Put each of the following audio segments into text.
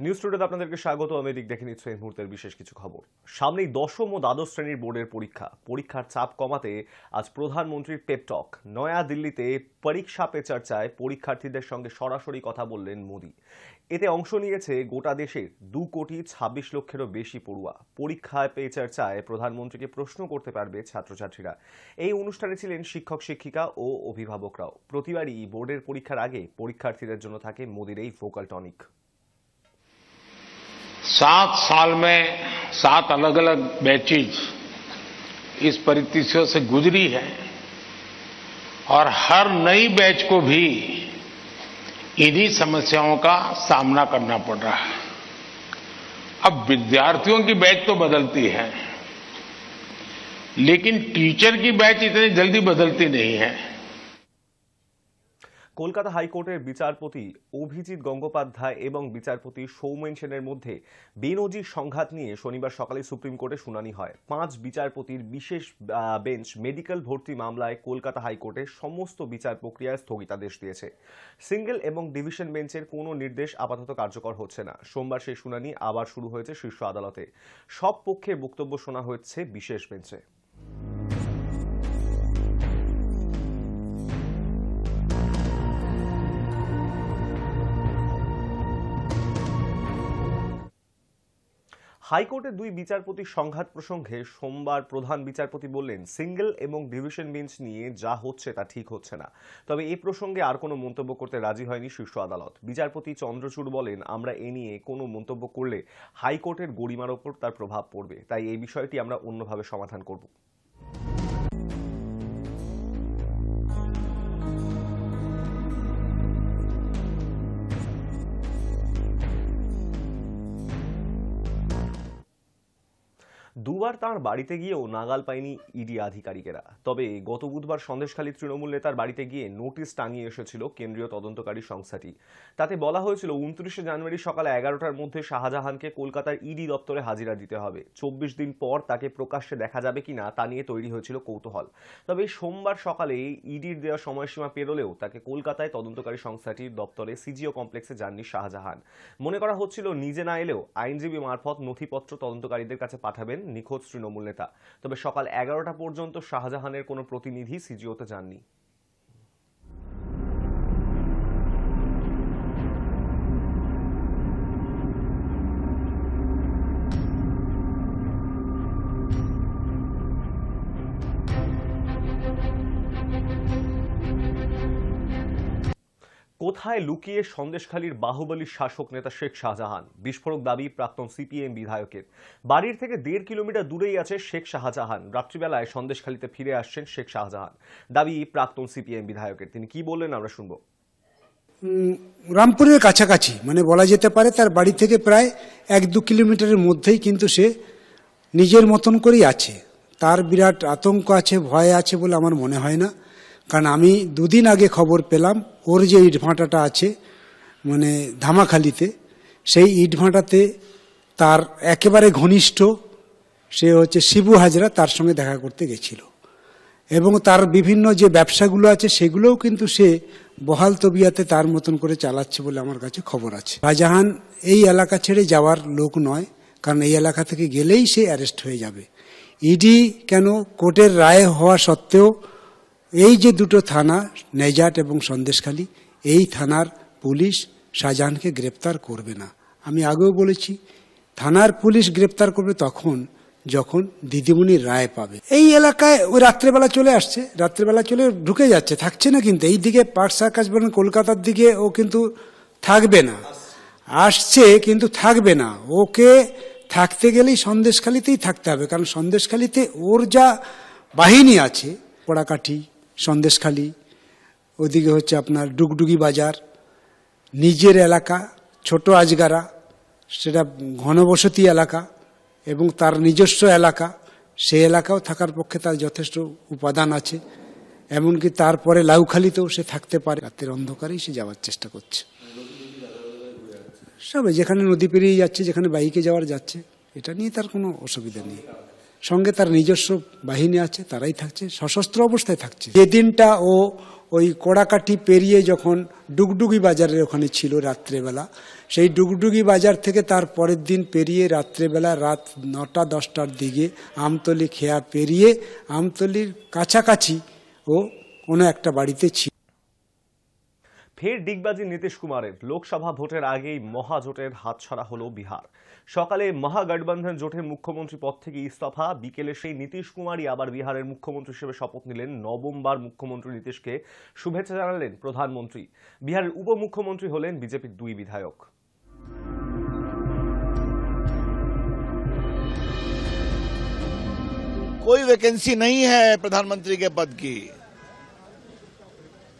News টুডেতে আপনাদেরকে স্বাগত। আমি দিক দেখে নিচ্ছি এই মুহূর্তের বিশেষ কিছু খবর। সামনেই দশম ও দ্বাদশ শ্রেণীর বোর্ডের পরীক্ষার চাপ কমাতে আজ প্রধানমন্ত্রীর পেপটক। নয়া দিল্লিতে পরীক্ষা পে চর্চায় পরীক্ষার্থীদের সঙ্গে সরাসরি কথা বললেন মোদী। এতে অংশ নিয়েছে গোটা দেশের 2,26,00,000-এরও বেশি পড়ুয়া। পরীক্ষা পে চর্চায় প্রধানমন্ত্রীকে প্রশ্ন করতে পারবে ছাত্রছাত্রীরা। এই অনুষ্ঠানে ছিলেন শিক্ষক শিক্ষিকা ও অভিভাবকরাও। প্রতিবারই বোর্ডের পরীক্ষার আগে পরীক্ষার্থীদের জন্য থাকে মোদীর এই ভোকাল টনিক। 7 साल में 7 अलग अलग बैचेज इस परिस्थितियों से गुजरी है और हर नई बैच को भी इन्हीं समस्याओं का सामना करना पड़ रहा है। अब विद्यार्थियों की बैच तो बदलती है, लेकिन टीचर की बैच इतनी जल्दी बदलती नहीं है। কলকাতা হাইকোর্টের বিচারপতি অভিজিৎ গঙ্গোপাধ্যায় এবং বিচারপতি সৌমেন সেনের মধ্যে বেনজির সংঘাত নিয়ে শনিবার সকালে সুপ্রিম কোর্টে শুনানি হয়। 5 বিচারপতির বিশেষ বেঞ্চ মেডিকেল ভর্তি মামলায় কলকাতা হাইকোর্টের সমস্ত বিচার প্রক্রিয়ায় স্থগিতাদেশ দিয়েছে। সিঙ্গেল এবং ডিভিশন বেঞ্চের কোনো নির্দেশ আপাতত কার্যকর হচ্ছে না। সোমবার সেই শুনানি আবার শুরু হয়েছে শীর্ষ আদালতে। সব পক্ষের বক্তব্য শোনা হচ্ছে বিশেষ বেঞ্চে। হাইকোর্টের 2 বিচারপতির সংঘাত প্রসঙ্গে সোমবার প্রধান বিচারপতি বললেন, সিঙ্গেল এবং ডিভিশন বেঞ্চ নিয়ে যা হচ্ছে তা ঠিক হচ্ছে না। তবে এই প্রসঙ্গে আর কোনো মন্তব্য করতে রাজি হয়নি শীর্ষ আদালত। বিচারপতি চন্দ্রচূড় বলেন, আমরা এ নিয়ে কোনো মন্তব্য করলে হাইকোর্টের গরিমার ওপর তার প্রভাব পড়বে, তাই এই বিষয়টি আমরা অন্যভাবে সমাধান করব। দুবার তাঁর বাড়িতে গিয়েও নাগাল পায়নি ইডি আধিকারিকেরা। তবে গত বুধবার সন্দেশখালী তৃণমূল নেতার বাড়িতে গিয়ে নোটিশ টাঙিয়ে এসেছিল কেন্দ্রীয় তদন্তকারী সংস্থাটি। তাতে বলা হয়েছিল 29 জানুয়ারি সকাল 11টার মধ্যে শাহজাহানকে কলকাতার ইডি দপ্তরে হাজিরা দিতে হবে। 24 দিন পর তাকে প্রকাশ্যে দেখা যাবে কিনা তা নিয়ে তৈরি হয়েছিল কৌতূহল। তবে সোমবার সকালে ইডির দেওয়া সময়সীমা পেরোলেও তাকে কলকাতায় তদন্তকারী সংস্থাটির দপ্তরে সিজিও কমপ্লেক্সে যাননি শাহজাহান। মনে করা হচ্ছিল নিজে না এলেও আইনজীবী মারফত নথিপত্র তদন্তকারীদের কাছে পাঠাবেন নিখোঁজ তৃণমূল নেতা। তবে সকাল 11টা পর্যন্ত শাহজাহানের কোনো প্রতিনিধি সিজিওতে যাননি। কোথায় লুকিয়ে সন্দেশখালীর বাহুবলী শাসক নেতা শেখ শাহজাহান? বিস্ফোরক দাবি প্রাক্তন সিপিএম বিধায়কের। বাড়ির থেকে 1.5 কিলোমিটার দূরেই আছে শেখ শাহজাহান। রাত্রিবেলায় সন্দেশখালীতে ফিরে আসছেন শেখ শাহজাহান, দাবি প্রাক্তন সিপিএম বিধায়কের। তিনি কি বললেন আমরা শুনবো। রামপুরের কাছাকাছি, মানে বলা যেতে পারে তার বাড়ি থেকে প্রায় 1-2 কিলোমিটারের মধ্যেই কিন্তু সে নিজের মতন করেই আছে। তার বিরাট আতঙ্ক আছে, ভয় আছে বলে আমার মনে হয় না। কারণ আমি 2 দিন আগে খবর পেলাম ওর যে ইটভাটাটা আছে মানে ধামাখালিতে, সেই ইটভাটাতে তার একেবারে ঘনিষ্ঠ সে হচ্ছে শিবু হাজরা, তার সঙ্গে দেখা করতে গেছিল এবং তার বিভিন্ন যে ব্যবসাগুলো আছে সেগুলোও কিন্তু সে বহাল তবিয়াতে তার মতন করে চালাচ্ছে বলে আমার কাছে খবর আছে। শাহজাহান এই এলাকা ছেড়ে যাওয়ার লোক নয়, কারণ এই এলাকা থেকে গেলেই সে অ্যারেস্ট হয়ে যাবে। ইডি কেন কোর্টের রায় হওয়া সত্ত্বেও এই যে 2টো থানা নেজাট এবং সন্দেশখালী, এই থানার পুলিশ শাহজাহানকে গ্রেপ্তার করবে না। আমি আগেও বলেছি, থানার পুলিশ গ্রেপ্তার করবে তখন যখন দিদিমণির রায় পাবে। এই এলাকায় ওই রাত্রেবেলা চলে আসছে, রাত্রেবেলা চলে ঢুকে যাচ্ছে, থাকছে না কিন্তু এই দিকে পার্ক সার্কাস বলেন কলকাতার দিকে ও কিন্তু থাকবে না, আসছে কিন্তু থাকবে না। ওকে থাকতে গেলেই সন্দেশখালীতেই থাকতে হবে, কারণ সন্দেশখালীতে ওর যা বাহিনী আছে, পোড়াকাঠি, সন্দেশখালী, ওদিকে হচ্ছে আপনার ডুগডুগি বাজার, নিজের এলাকা ছোট আজগারা, সেটা ঘনবসতি এলাকা এবং তার নিজস্ব এলাকা, সেই এলাকাও থাকার পক্ষে তার যথেষ্ট উপাদান আছে। এমনকি তারপরে লাউখালীতেও সে থাকতে পারে। রাতের অন্ধকারেই সে যাওয়ার চেষ্টা করছে। সবাই যেখানে নদী পেরিয়ে যাচ্ছে, যেখানে বাইকে যাওয়ার যাচ্ছে, এটা নিয়ে তার কোনো অসুবিধা নেই। সঙ্গে তার নিজস্ব বাহিনী আছে, তারাই থাকছে, সশস্ত্র অবস্থায় থাকছে। যেদিনটা ও ওই কোড়াকাঠি পেরিয়ে যখন ডুগডুগি বাজারের ওখানে ছিল রাত্রেবেলা, সেই ডুগডুগি বাজার থেকে তার পরের দিন পেরিয়ে রাত্রেবেলা রাত 9টা-10টার দিকে আমতলী খেয়া পেরিয়ে আমতলীর কাছাকাছি ও কোনো একটা বাড়িতে ছিল। ফের ডিগবাজি নীতিশ কুমারের। লোকসভা ভোটের আগেই মহাজোটের হাতছাড়া হলো বিহার। সকালে মহাগঠবন্ধন জোটের মুখ্যমন্ত্রী পদ থেকে ইস্তফা, বিকেলে সেই নীতিশ কুমারই আবার বিহারের মুখ্যমন্ত্রী হিসেবে শপথ নিলেন। নবমবার মুখ্যমন্ত্রী নীতিশকে শুভেচ্ছা জানালেন প্রধানমন্ত্রী। বিহারের উপমুখ্যমন্ত্রী হলেন বিজেপির 2 বিধায়ক। कोई वैकेंसी नहीं है प्रधानमंत्री के पद की।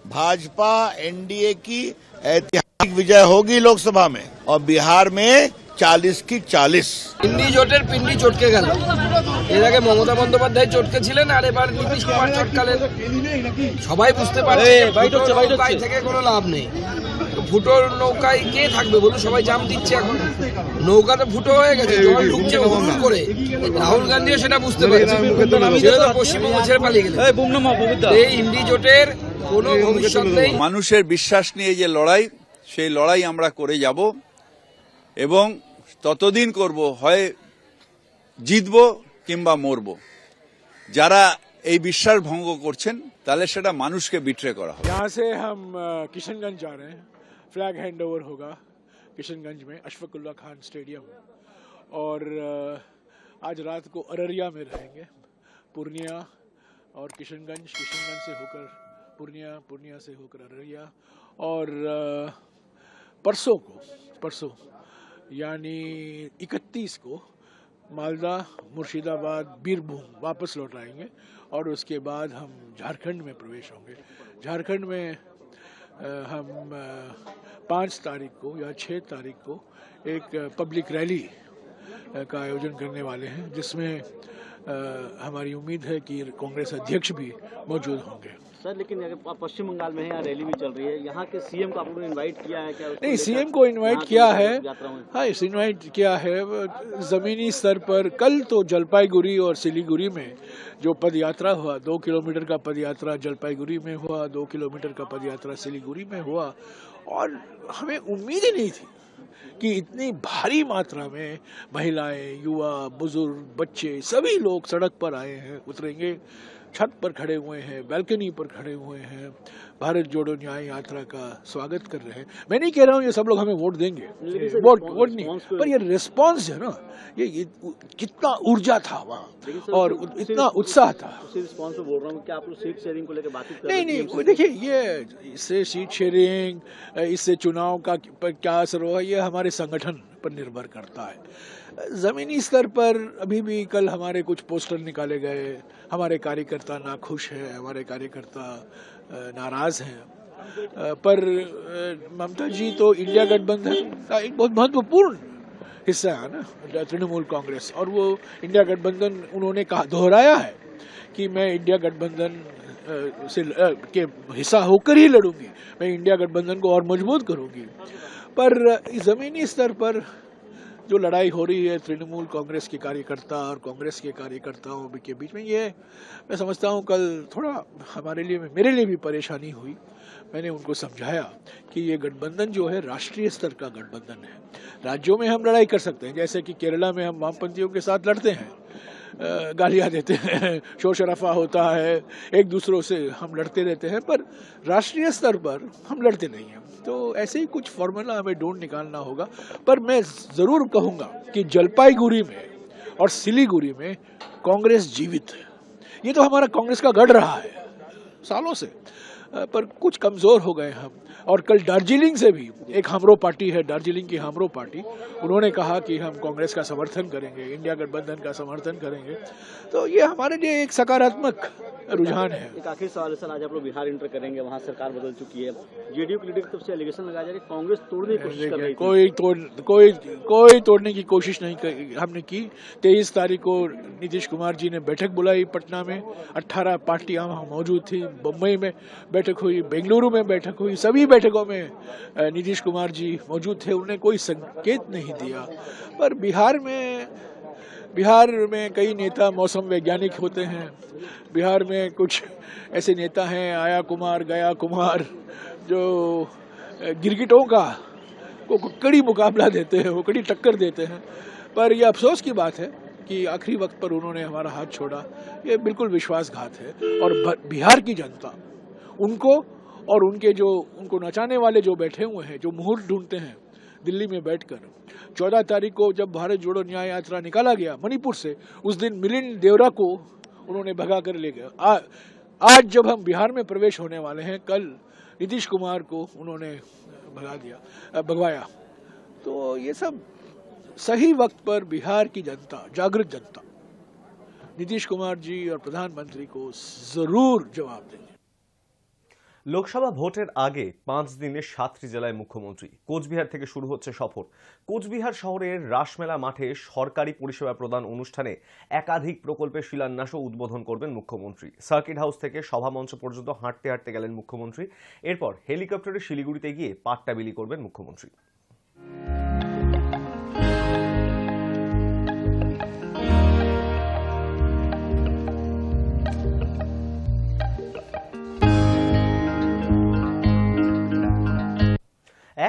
भाजपा एनडीए की ऐतिहासिक विजय होगी लोकसभा में और बिहार में 40 की 40। পিন্ডি জোটের পিন্ডি চটকে গেল। এর আগে মমতা বন্দ্যোপাধ্যায় চটকে ছিলেন, আর এবার নীতিশ কুমার চটকালেন। সবাই বুঝতে পারছে নৌকায় থেকে কোনো লাভ নেই। ফুটোর নৌকায় কে থাকবে বলুন? সবাই জাম দিচ্ছে এখন। নৌকাতে ফুটো হয়ে গেছে, জল ঢুকছে হুড় করে। রাহুল গান্ধীও সেটা বুঝতে পারছে, সেটা তো পশ্চিমবঙ্গ ছেড়ে পালিয়ে গেলেন। এই ইন্ডি জোটের কোনো ভবিষ্যৎ নেই। মানুষের বিশ্বাস নিয়ে যে লড়াই, সেই লড়াই আমরা করে যাব এবং ততদিন করব, হয় জিতব কিংবা মরব। যারা এই বিশ্বাস ভঙ্গ করছেন তাহলে সেটা মানুষকে বিট্রে করা হবে। यहाँ से हम किशनगंज जा रहे हैं। फ्लैग हैंड ओवर होगा किशनगंज में अशफाकुल्ला खान स्टेडियम, और आज रात को अररिया में रहेंगे। पूर्णिया और किशनगंज से होकर पूर्णिया से होकर अररिया, और परसों यानी 31 को मालदा, मुर्शिदाबाद, बीरभूम वापस लौट आएंगे, और उसके बाद हम झारखंड में प्रवेश होंगे। झारखंड में हम 5 तारीख को या 6 तारीख को एक पब्लिक रैली का आयोजन करने वाले हैं, जिसमें हमारी उम्मीद है कि कांग्रेस अध्यक्ष भी मौजूद होंगे। सर, लेकिन पश्चिम बंगाल में है, यहाँ रैली भी चल रही है, यहाँ के सीएम को आप लोगों ने इनवाइट किया है क्या? नहीं, सीएम को इनवाइट किया है, हाँ इनवाइट किया है जमीनी स्तर पर। कल तो जलपाईगुड़ी और सिलीगुड़ी में जो पद यात्रा हुआ, 2 किलोमीटर का पद यात्रा जलपाईगुड़ी में हुआ, 2 किलोमीटर का पद यात्रा सिलीगुड़ी में हुआ, और हमें उम्मीद ही नहीं थी कि इतनी भारी मात्रा में महिलाएं, युवा, बुजुर्ग, बच्चे सभी लोग सड़क पर आए हैं, उतरेंगे। छत पर खड़े हुए हैं, बालकनी पर खड़े हुए हैं, भारत जोड़ो न्याय यात्रा का स्वागत कर रहे हैं। मैं नहीं कह रहा हूँ ये सब लोग हमें वोट देंगे, वोट नहीं, पर ये रिस्पांस है ना, ये कितना ऊर्जा था वहाँ और इतना उत्साह था। उसी रिस्पांस पे बोल रहा हूँ कि आप लोग सीट शेयरिंग को लेकर बातचीत कर रहे हैं? नहीं, देखिए ये इससे सीट शेयरिंग, इससे चुनाव का क्या असर होगा, ये हमारे संगठन पर निर्भर करता है। जमीनी स्तर पर अभी भी कल हमारे कुछ पोस्टर निकाले गए, हमारे कार्यकर्ता नाखुश हैं, हमारे कार्यकर्ता नाराज हैं, पर ममता जी तो इंडिया गठबंधन का एक बहुत महत्वपूर्ण हिस्सा है ना, तृणमूल कांग्रेस, और वो इंडिया गठबंधन उन्होंने कहा, दोहराया है कि मैं इंडिया गठबंधन से के हिस्सा होकर ही लड़ूंगी, मैं इंडिया गठबंधन को और मजबूत करूंगी। पर जमीनी स्तर पर जो लड़ाई हो रही है तृणमूल कांग्रेस के कार्यकर्ता और कांग्रेस के कार्यकर्ताओं के बीच में, ये मैं समझता हूँ कल थोड़ा मेरे लिए भी परेशानी हुई। मैंने उनको समझाया कि ये गठबंधन जो है राष्ट्रीय स्तर का गठबंधन है। राज्यों में हम लड़ाई कर सकते हैं, जैसे कि केरला में हम वामपंथियों के साथ लड़ते हैं, गालियाँ देते हैं, शोर शराफा होता है, एक दूसरों से हम लड़ते रहते हैं, पर राष्ट्रीय स्तर पर हम लड़ते नहीं हैं। तो ऐसे ही कुछ फॉर्मूला हमें ढूंढ निकालना होगा। पर मैं ज़रूर कहूँगा कि जलपाईगुड़ी में और सिलीगुड़ी में कांग्रेस जीवित है। ये तो हमारा कांग्रेस का गढ़ रहा है सालों से, पर कुछ कमज़ोर हो गए हम। और कल दार्जिलिंग से भी एक हमरो पार्टी है, दार्जिलिंग की हमरो पार्टी, उन्होंने कहा कि हम कांग्रेस का समर्थन करेंगे, इंडिया गठबंधन का समर्थन करेंगे। तो ये हमारे लिए एक सकारात्मक रुझान है। एक आखिरी सवाल है सर, आज आप लोग बिहार इंटर करेंगे, वहाँ सरकार बदल चुकी है, जेडीयू की लीडर की तरफ से एलिगेशन लगाया जा रहा है कांग्रेस तोड़ने की कोशिश कर रही है। कोई तोड़ने की कोशिश नहीं हमने की। 23 तारीख को नीतीश कुमार जी ने बैठक बुलाई पटना में, 18 पार्टियां वहाँ मौजूद थी, बम्बई में बैठक हुई, बेंगलुरु में बैठक हुई, सभी बैठकों में नीतीश कुमार जी मौजूद थे, उन्होंने कोई संकेत नहीं दिया। पर बिहार में बिहार में कई नेता मौसम वैज्ञानिक होते हैं। बिहार में कुछ ऐसे नेता हैं, आया कुमार, गया कुमार, जो गिरगिटों का को कड़ी मुकाबला देते हैं, वो कड़ी टक्कर देते हैं। पर यह अफसोस की बात है कि आखिरी वक्त पर उन्होंने हमारा हाथ छोड़ा। ये बिल्कुल विश्वासघात है। और बिहार की जनता उनको और उनके जो उनको नचाने वाले जो बैठे हुए हैं, जो मुहूर्त ढूंढते हैं दिल्ली में बैठकर, 14 तारीख को जब भारत जोड़ो न्याय यात्रा निकाला गया मणिपुर से, उस दिन मिलिंद देवरा को उन्होंने भगा कर ले गया। आज जब हम बिहार में प्रवेश होने वाले हैं, कल नीतीश कुमार को उन्होंने भगवाया। तो ये सब सही वक्त पर बिहार की जनता, जागृत जनता, नीतीश कुमार जी और प्रधानमंत्री को जरूर जवाब देंगे। লোকসভা ভোটের আগে 5 দিনে 7টি জেলায় মুখ্যমন্ত্রী। কোচবিহার থেকে শুরু হচ্ছে সফর। কোচবিহার শহরের রাসমেলা মাঠে সরকারি পরিষেবা প্রদান অনুষ্ঠানে একাধিক প্রকল্পের শিলান্যাস ও উদ্বোধন করবেন মুখ্যমন্ত্রী। সার্কিট হাউস থেকে সভামঞ্চ পর্যন্ত হাঁটতে হাঁটতে গেলেন মুখ্যমন্ত্রী। এরপর হেলিকপ্টারে শিলিগুড়িতে গিয়ে পাট্টা বিলি করবেন মুখ্যমন্ত্রী।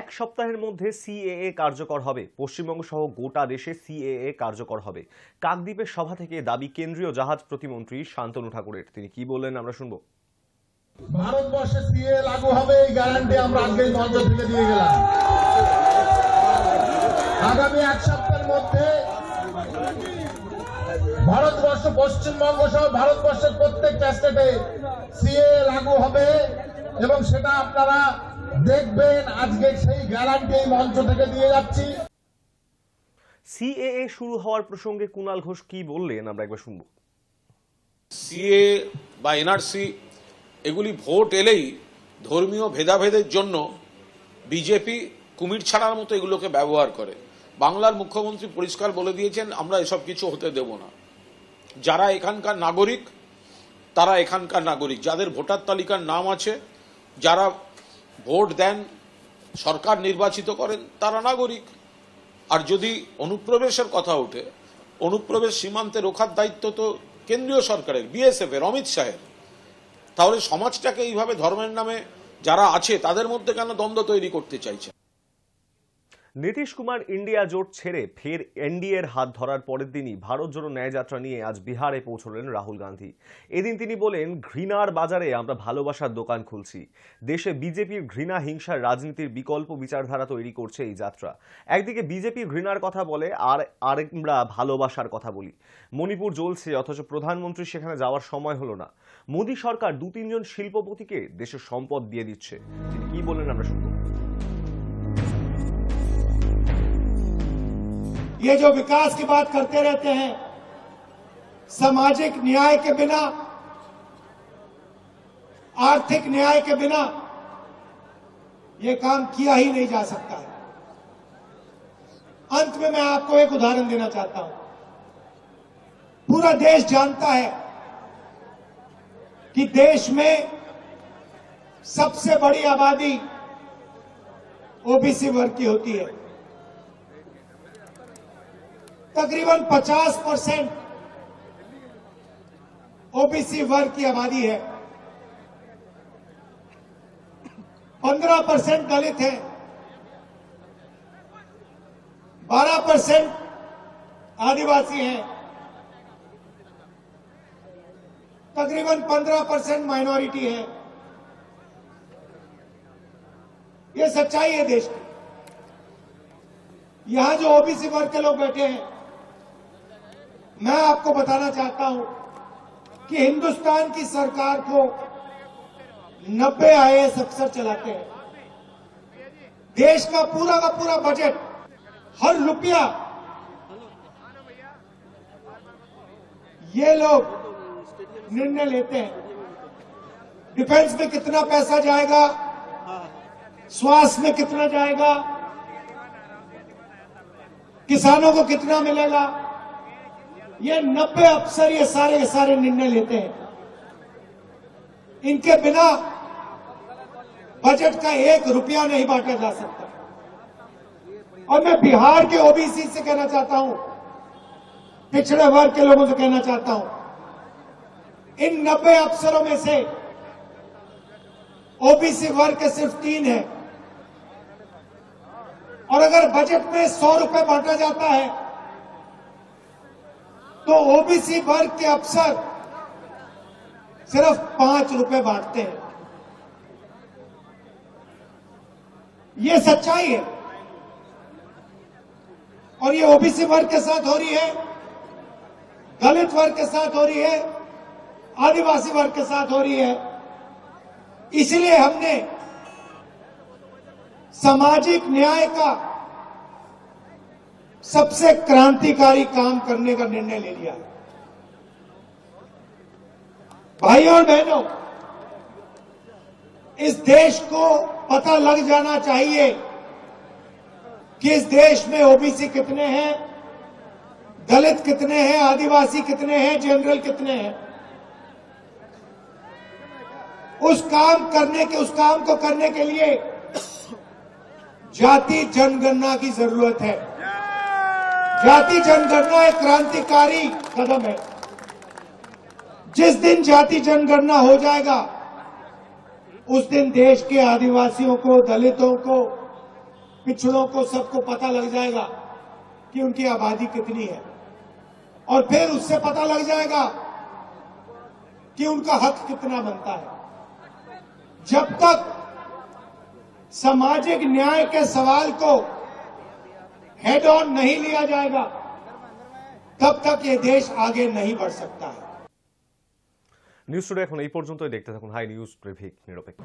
এক সপ্তাহের মধ্যে সিএএ কার্যকর হবে। পশ্চিমবঙ্গ সহ গোটা দেশে সিএএ কার্যকর হবে। কাকদ্বীপের সভা থেকে দাবি কেন্দ্রীয় জাহাজ প্রতিমন্ত্রী শান্তনু ঠাকুরের। তিনি কি বললেন আমরা শুনবো। ভারতবর্ষে সিএএ লাগু হবে এই গ্যারান্টি আমরা আজকেই মঞ্চ থেকে দিয়ে গেলাম। আগামী এক সপ্তাহের মধ্যে ভারতবর্ষ, পশ্চিমবঙ্গ সহ ভারতবর্ষের প্রত্যেকটা স্টেটে সিএএ লাগু হবে এবং সেটা আপনারা দেখবেন। আজকে সেই গ্যারান্টি এই মঞ্চ থেকে দিয়ে যাচ্ছি। সিএএ শুরু হওয়ার প্রসঙ্গে কুণাল ঘোষ কি বললেন আমরা একবার শুনবো। সিএ বা এনআরসি এগুলি ভোট এলেই ধর্মীয় ভেদাভেদের জন্য বিজেপি কুমির ছাড়ার মতো এগুলোকে ব্যবহার করে। বাংলার মুখ্যমন্ত্রী পরিষ্কার বলে দিয়েছেন, আমরা এসব কিছু হতে দেব না। যারা এখানকার নাগরিক তারা এখানকার নাগরিক, যাদের ভোটার তালিকার নাম আছে, যারা ভোট দেন, সরকার নির্বাচিত করেন, তারা নাগরিক। আর যদি অনুপ্রবেশের কথা ওঠে, অনুপ্রবেশ সীমান্তে রোখার দায়িত্ব তো কেন্দ্রীয় সরকারের, বিএসএফ এর, অমিত শাহের। তাহলে সমাজটাকে এইভাবে ধর্মের নামে যারা আছে তাদের মধ্যে কেন দ্বন্দ্ব তৈরি করতে চাইছে? নীতিশ কুমার ইন্ডিয়া জোট ছেড়ে ফের এনডিএর হাত ধরার পরের দিনই ভারত জোড়ো ন্যায়যাত্রা নিয়ে আজ বিহারে পৌঁছলেন রাহুল গান্ধী। এদিন তিনি বলেন, ঘৃণার বাজারে আমরা ভালোবাসার দোকান খুলছি। দেশে বিজেপির ঘৃণা হিংসার রাজনীতির বিকল্প বিচারধারা তৈরি করছে এই যাত্রা। একদিকে বিজেপি ঘৃণার কথা বলে আর আমরা ভালোবাসার কথা বলি। মণিপুর জ্বলছে অথচ প্রধানমন্ত্রী সেখানে যাওয়ার সময় হলো না। মোদী সরকার 2-3 জন শিল্পপতিকে দেশের সম্পদ দিয়ে দিচ্ছে। তিনি কি বললেন আমরা শুনব। ये जो विकास की बात करते रहते हैं, सामाजिक न्याय के बिना, आर्थिक न्याय के बिना ये काम किया ही नहीं जा सकता है। अंत में मैं आपको एक उदाहरण देना चाहता हूं। पूरा देश जानता है कि देश में सबसे बड़ी आबादी ओबीसी वर्ग की होती है। तकरीबन 50% ओबीसी वर्ग की आबादी है। 15% दलित है, 12% आदिवासी हैं, तकरीबन 15% माइनॉरिटी है। ये सच्चाई है देश की। यहां जो ओबीसी वर्ग के लोग बैठे हैं, मैं आपको बताना चाहता हूं कि हिंदुस्तान की सरकार को 90 आईएएस अफसर चलाते हैं। देश का पूरा बजट, हर रुपया ये लोग निर्णय लेते हैं। डिफेंस में कितना पैसा जाएगा, स्वास्थ्य में कितना जाएगा, किसानों को कितना मिलेगा, ये 90 अफसर ये सारे निर्णय लेते हैं। इनके बिना बजट का 1 रुपया नहीं बांटा जा सकता। और मैं बिहार के ओबीसी से कहना चाहता हूं पिछड़े वर्ग के लोगों से कहना चाहता हूं, इन 90 अफसरों में से ओबीसी वर्ग के सिर्फ 3 हैं। और अगर बजट में 100 रुपए बांटा जाता है तो ओबीसी वर्ग के अफसर सिर्फ 5 रुपए बांटते हैं। ये सच्चाई है और ये ओबीसी वर्ग के साथ हो रही है, दलित वर्ग के साथ हो रही है, आदिवासी वर्ग के साथ हो रही है। इसलिए हमने सामाजिक न्याय का सबसे क्रांतिकारी काम करने का निर्णय ले लिया है। भाइयों और बहनों, इस देश को पता लग जाना चाहिए कि इस देश में ओबीसी कितने हैं, दलित कितने हैं, आदिवासी कितने हैं, जनरल कितने हैं। उस काम को करने के लिए जाति जनगणना की जरूरत है। जाति जनगणना एक क्रांतिकारी कदम है। जिस दिन जाति जनगणना हो जाएगा उस दिन देश के आदिवासियों को, दलितों को, पिछड़ों को, सबको पता लग जाएगा कि उनकी आबादी कितनी है और फिर उससे पता लग जाएगा कि उनका हक कितना बनता है। जब तक सामाजिक न्याय के सवाल को हेड ऑन नहीं लिया जाएगा तब तक ये देश आगे नहीं बढ़ सकता है। নিউজ টুডে এখন এই পর্যন্তই। দেখতে থাকুন হাই নিউজ প্রেভিক নিরপেক্ষ।